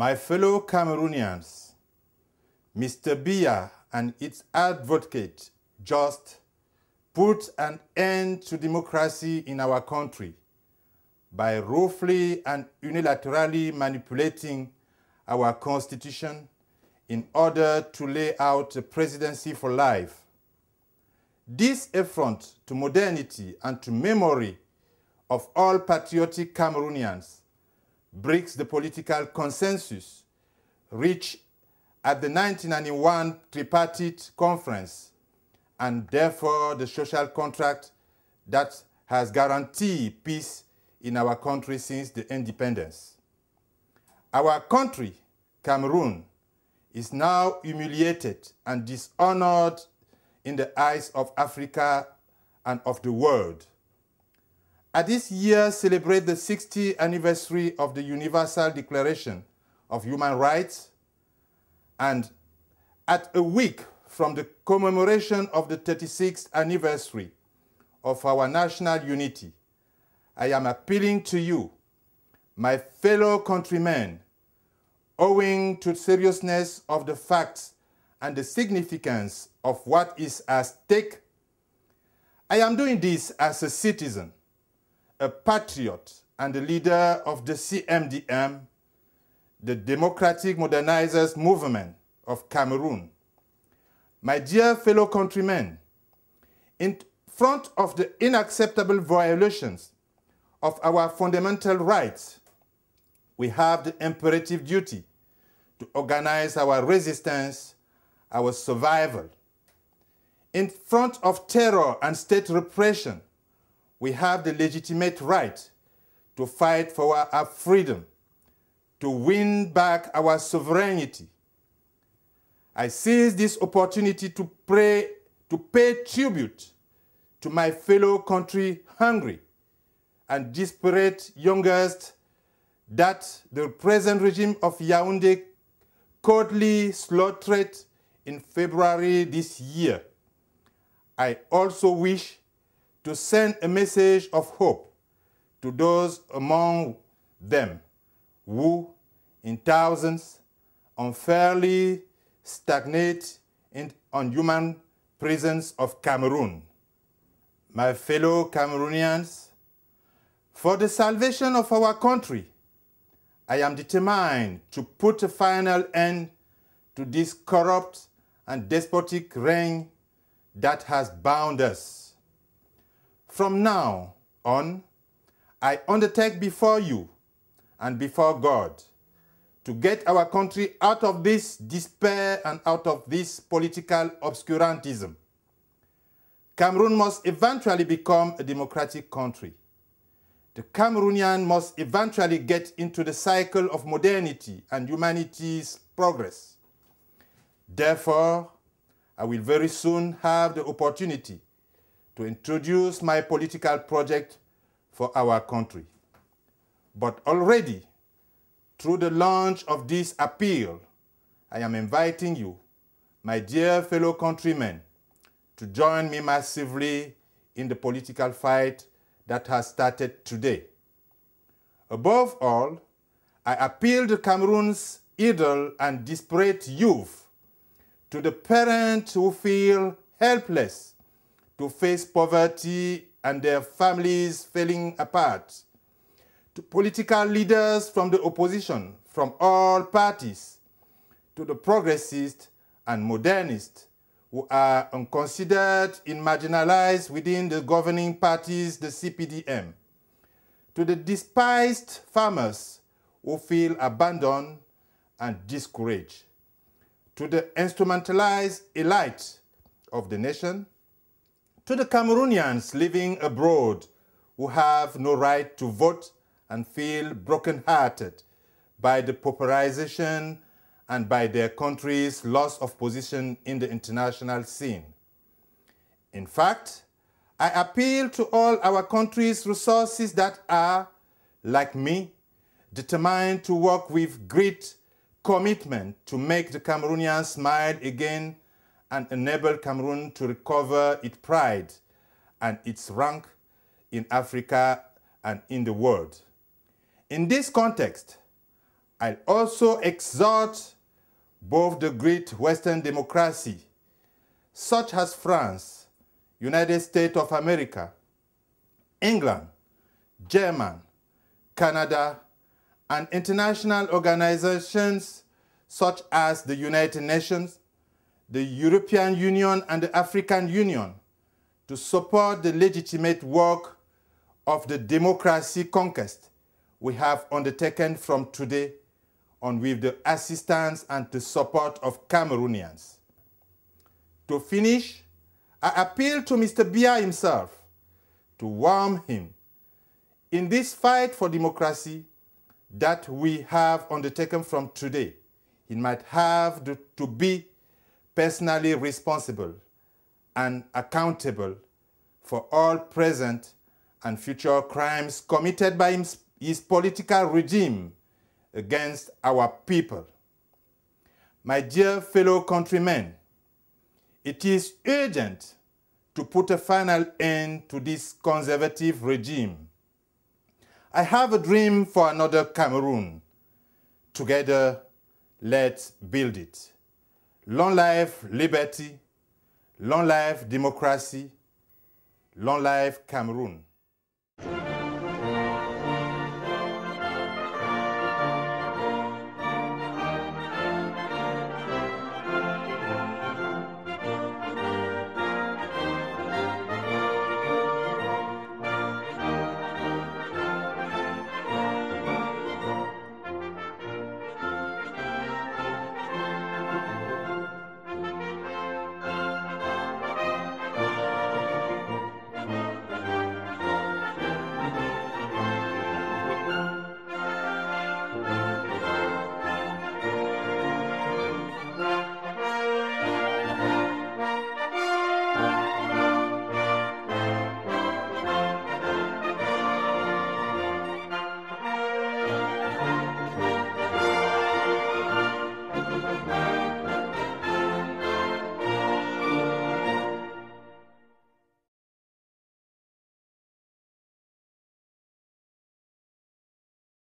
My fellow Cameroonians, Mr. Biya and its advocate just put an end to democracy in our country by roughly and unilaterally manipulating our constitution in order to lay out a presidency for life. This affront to modernity and to memory of all patriotic Cameroonians breaks the political consensus reached at the 1991 tripartite conference and therefore the social contract that has guaranteed peace in our country since the independence. Our country, Cameroon, is now humiliated and dishonored in the eyes of Africa and of the world. At this year celebrate the 60th anniversary of the Universal Declaration of Human Rights, and at a week from the commemoration of the 36th anniversary of our national unity, I am appealing to you, my fellow countrymen, owing to the seriousness of the facts and the significance of what is at stake. I am doing this as a citizen, a patriot, and a leader of the CMDM, the Democratic Modernizers Movement of Cameroon. My dear fellow countrymen, in front of the unacceptable violations of our fundamental rights, we have the imperative duty to organize our resistance, our survival. In front of terror and state repression, we have the legitimate right to fight for our freedom, to win back our sovereignty. I seize this opportunity to pay tribute to my fellow country hungry and desperate youngest that the present regime of Yaoundé coldly slaughtered in February this year. I also wish to send a message of hope to those among them who, in thousands, unfairly stagnate in unhuman prisons of Cameroon. My fellow Cameroonians, for the salvation of our country, I am determined to put a final end to this corrupt and despotic reign that has bound us. From now on, I undertake before you and before God to get our country out of this despair and out of this political obscurantism. Cameroon must eventually become a democratic country. The Cameroonian must eventually get into the cycle of modernity and humanity's progress. Therefore, I will very soon have the opportunity to introduce my political project for our country. But already, through the launch of this appeal, I am inviting you, my dear fellow countrymen, to join me massively in the political fight that has started today. Above all, I appeal to Cameroon's idle and desperate youth, to the parents who feel helpless to face poverty and their families falling apart, to political leaders from the opposition, from all parties, to the progressists and modernists who are unconsidered and marginalized within the governing parties, the CPDM, to the despised farmers who feel abandoned and discouraged, to the instrumentalized elite of the nation, to the Cameroonians living abroad who have no right to vote and feel broken-hearted by the pauperization and by their country's loss of position in the international scene. In fact, I appeal to all our country's resources that are, like me, determined to work with great commitment to make the Cameroonians smile again and enable Cameroon to recover its pride and its rank in Africa and in the world. In this context, I also exhort both the great Western democracy, such as France, United States of America, England, Germany, Canada, and international organizations such as the United Nations, the European Union, and the African Union to support the legitimate work of the democracy conquest we have undertaken from today on with the assistance and the support of Cameroonians. To finish, I appeal to Mr. Biya himself to warm him in this fight for democracy that we have undertaken from today. He might have to be personally responsible and accountable for all present and future crimes committed by his political regime against our people. My dear fellow countrymen, it is urgent to put a final end to this conservative regime. I have a dream for another Cameroon. Together, let's build it. Long life liberty, long life democracy, long life Cameroon.